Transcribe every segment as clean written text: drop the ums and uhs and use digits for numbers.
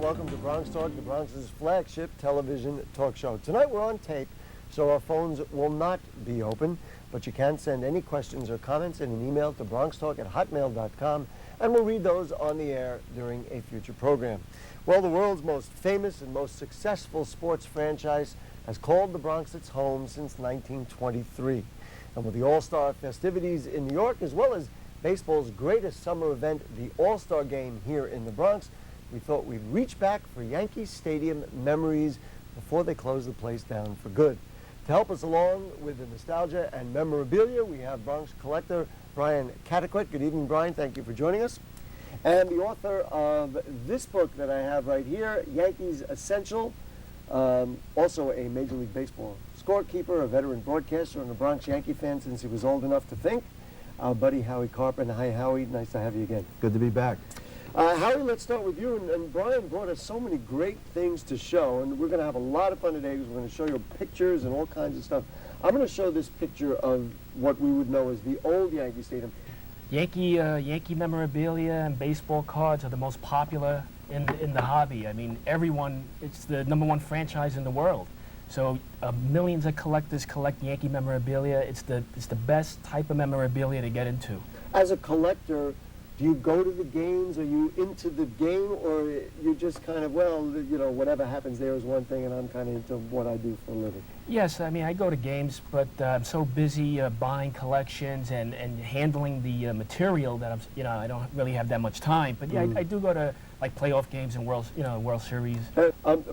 welcome to Bronx Talk, the Bronx's flagship television talk show. Tonight we're on tape, so our phones will not be open, but you can send any questions or comments in an email to bronxtalk@hotmail.com, and we'll read those on the air during a future program. Well, the world's most famous and most successful sports franchise has called the Bronx its home since 1923. And with the All-Star festivities in New York, as well as baseball's greatest summer event, the All-Star Game here in the Bronx, we thought we'd reach back for Yankee Stadium memories before they close the place down for good. To help us along with the nostalgia and memorabilia, we have Bronx collector Brian Cataquet. Good evening, Brian. Thank you for joining us. And the author of this book that I have right here, Yankees Essential, also a Major League Baseball scorekeeper, a veteran broadcaster, and a Bronx Yankee fan since he was old enough to think. Our buddy Howie Karpin. Hi, Howie. Nice to have you again. Good to be back. Howie, let's start with you. And Brian brought us so many great things to show, and we're going to have a lot of fun today because we're going to show you pictures and all kinds of stuff. I'm going to show this picture of what we would know as the old Yankee Stadium. Yankee memorabilia and baseball cards are the most popular in the hobby. I mean, everyone, it's the #1 franchise in the world. So millions of collectors collect Yankee memorabilia. It's the best type of memorabilia to get into. As a collector, do you go to the games? Are you into the game, or you just kind of, well, you know, whatever happens there is one thing, and I'm kind of into what I do for a living? Yes, I mean, I go to games, but I'm so busy buying collections and handling the material that I don't really have that much time. But yeah, I do go to like playoff games and World Series.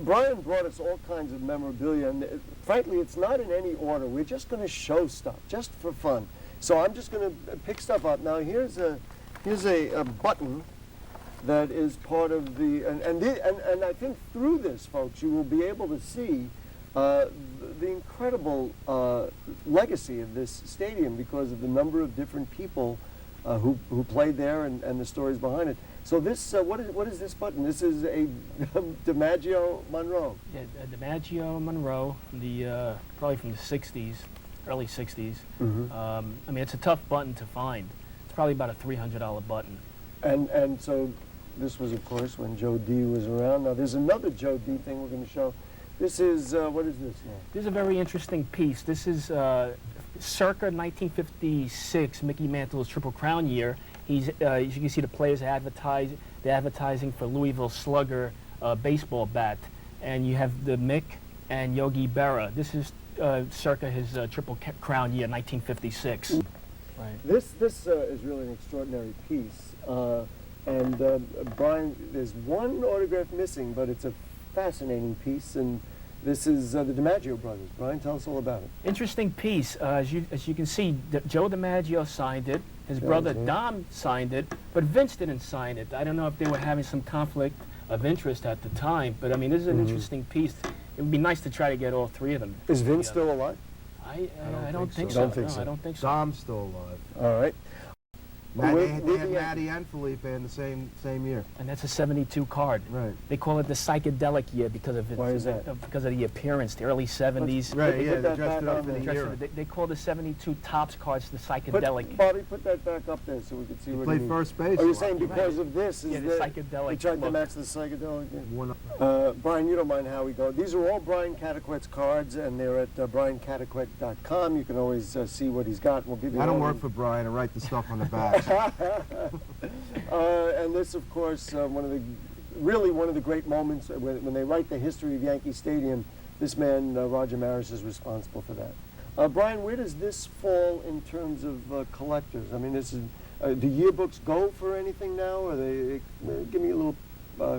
Brian brought us all kinds of memorabilia, and frankly, it's not in any order. We're just going to show stuff, just for fun. So I'm just going to pick stuff up. Now, here's a button that is part of the, and I think through this, folks, you will be able to see the incredible legacy of this stadium because of the number of different people who played there and the stories behind it. So this, what is this button? This is a DiMaggio Monroe. Yeah, DiMaggio Monroe from the probably from the '60s, early '60s. I mean, it's a tough button to find. It's probably about a $300 button. And so this was, of course, when Joe D was around. Now there's another Joe D thing we're going to show. This is what is this? This is a very interesting piece. This is circa 1956, Mickey Mantle's Triple Crown year. He's, as you can see, the players they're advertising for Louisville Slugger baseball bat. And you have the Mick and Yogi Berra. This is circa his Triple Crown year, 1956. Right. This is really an extraordinary piece. Brian, there's one autograph missing, but it's a fascinating piece. And this is the DiMaggio brothers. Brian, tell us all about it. Interesting piece. As you can see, Joe DiMaggio signed it. His brother Dom signed it, but Vince didn't sign it. I don't know if they were having some conflict of interest at the time, but I mean, this is an interesting piece. It would be nice to try to get all three of them. Is Vince still alive? I don't think so. Don't think so. I don't think so. Dom's still alive. All right. They had Matty and Felipe in the same year. And that's a '72 card. Right. They call it the psychedelic year because of it. Why is that? Because of the appearance, the early '70s. Right, yeah, put they that dressed it back up on for the there. era. They call the '72 Topps cards the psychedelic. Bobby, put that back up there so we can see what Played it means. first base. Are you saying because of this? Yeah, the psychedelic We tried to look. match the psychedelic. Brian, you don't mind how we go. These are all Brian Cataquet's cards, and they're at briancataquet.com. You can always see what he's got. We'll give you. I don't work for Brian. I write the stuff on the back. And this, of course, one of the great moments when they write the history of Yankee Stadium. This man, Roger Maris, is responsible for that. Brian, where does this fall in terms of collectors? I mean, do yearbooks go for anything now, or give me a little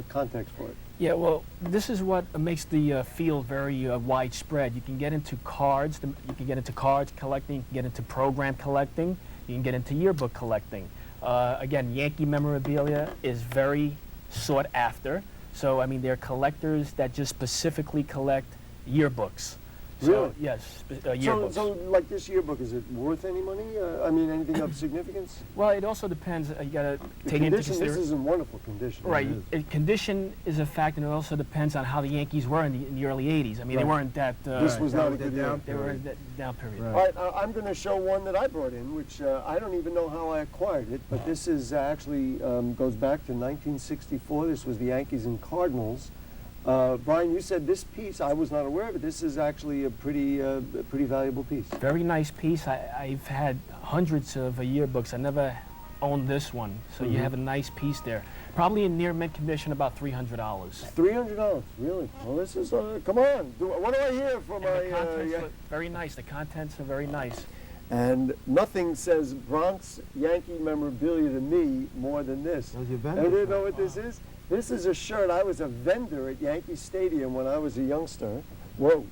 context for it? Yeah, well, this is what makes the field very widespread. You can get into cards. You can get into cards collecting. You can get into program collecting. You can get into yearbook collecting. Again, Yankee memorabilia is very sought after. So, I mean, there are collectors that just specifically collect yearbooks. So, Really? yes, So, yearbooks. like this yearbook, is it worth any money? I mean, anything of significance? Well, it also depends. You got to The take into condition, this consideration. is in wonderful condition. Right. It is. Condition is a fact, and it also depends on how the Yankees were in the early '80s. I mean, they Right. weren't that. This was That not a was the good year. down They were in period. that down period. Right. All right, I'm going to show one that I brought in, which I don't even know how I acquired it, but this is actually goes back to 1964. This was the Yankees and Cardinals. Brian, you said this piece, I was not aware of it. This is actually a pretty valuable piece. Very nice piece. I've had hundreds of yearbooks. I never owned this one, so you have a nice piece there. Probably in near mint condition, about $300. $300, really? Well, this is, come on. What do I hear from And the my... contents look very nice. The contents are very nice. And nothing says Bronx Yankee memorabilia to me more than this. That was your vendor And you shirt. know what this is? This is a shirt. I was a vendor at Yankee Stadium when I was a youngster. Whoa.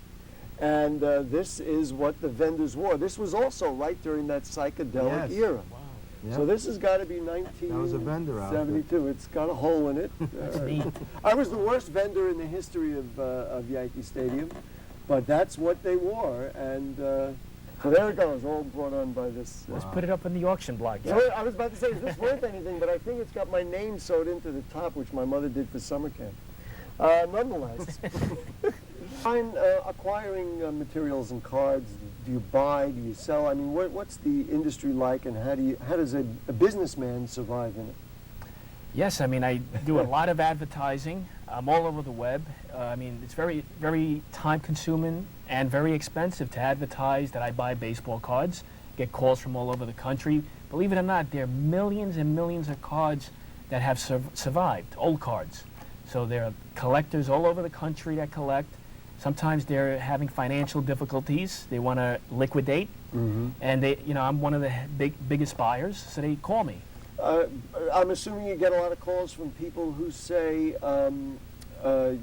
And this is what the vendors wore. This was also right during that psychedelic Yes. era. Wow, Yep. So this has got to be That was a vendor outfit. 1972. It's got a hole in it. that's neat. I was the worst vendor in the history of Yankee Stadium, but that's what they wore. And so there it goes, all brought on by this. Let's put it up in the auction block. So I was about to say, is this worth anything? But I think it's got my name sewed into the top, which my mother did for summer camp. Nonetheless, I'm acquiring materials and cards. Do you buy? Do you sell? I mean, what's the industry like, and how does a businessman survive in it? Yes, I mean, I do a lot of advertising. I'm all over the web. I mean, it's very, very time-consuming and very expensive to advertise that I buy baseball cards. Get calls from all over the country. Believe it or not, there are millions and millions of cards that have survived, old cards. So there are collectors all over the country that collect. Sometimes they're having financial difficulties. They want to liquidate, and they, I'm one of the biggest buyers, so they call me. I'm assuming you get a lot of calls from people who say,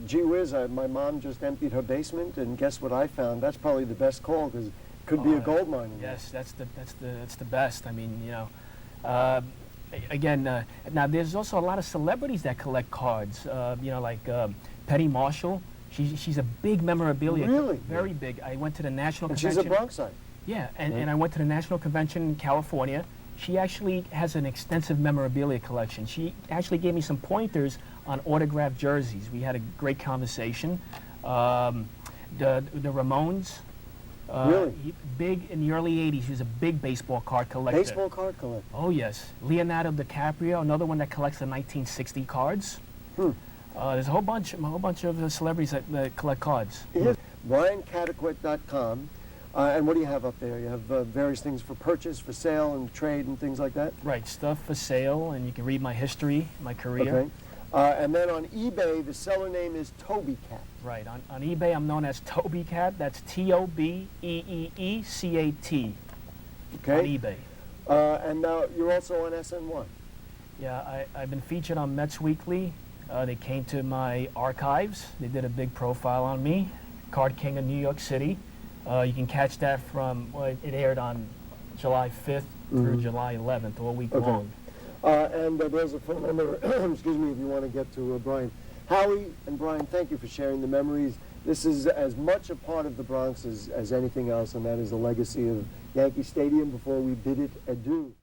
gee whiz, my mom just emptied her basement, and guess what I found? That's probably the best call, because it could be a gold mine. in there. Yes, that's the best. I mean, again, now there's also a lot of celebrities that collect cards. Like Penny Marshall. She's a big memorabilia. Really? Very big. I went to the national And convention. she's a Bronxite. Yeah, and I went to the national convention in California. She actually has an extensive memorabilia collection. She actually gave me some pointers on autographed jerseys. We had a great conversation. The Ramones. Really? Big in the early '80s. He was a big baseball card collector. Baseball card collector. Oh yes, Leonardo DiCaprio, another one that collects the 1960 cards. There's a whole bunch of celebrities that collect cards. Yes. BrianCataquet.com. And what do you have up there? You have various things for purchase, for sale, and trade, and things like that? Right, stuff for sale, and you can read my history, my career. Okay. And then on eBay, the seller name is Toby Cat. Right, on eBay I'm known as Toby Cat. That's TOBEEECAT. Okay. On eBay. And now you're also on SN1. Yeah, I've been featured on Mets Weekly. They came to my archives. They did a big profile on me. Card King of New York City. You can catch that it aired on July 5th through July 11th, all week long. And there's a phone number, excuse me, if you want to get to Brian. Howie and Brian, thank you for sharing the memories. This is as much a part of the Bronx as anything else, and that is the legacy of Yankee Stadium before we bid it adieu.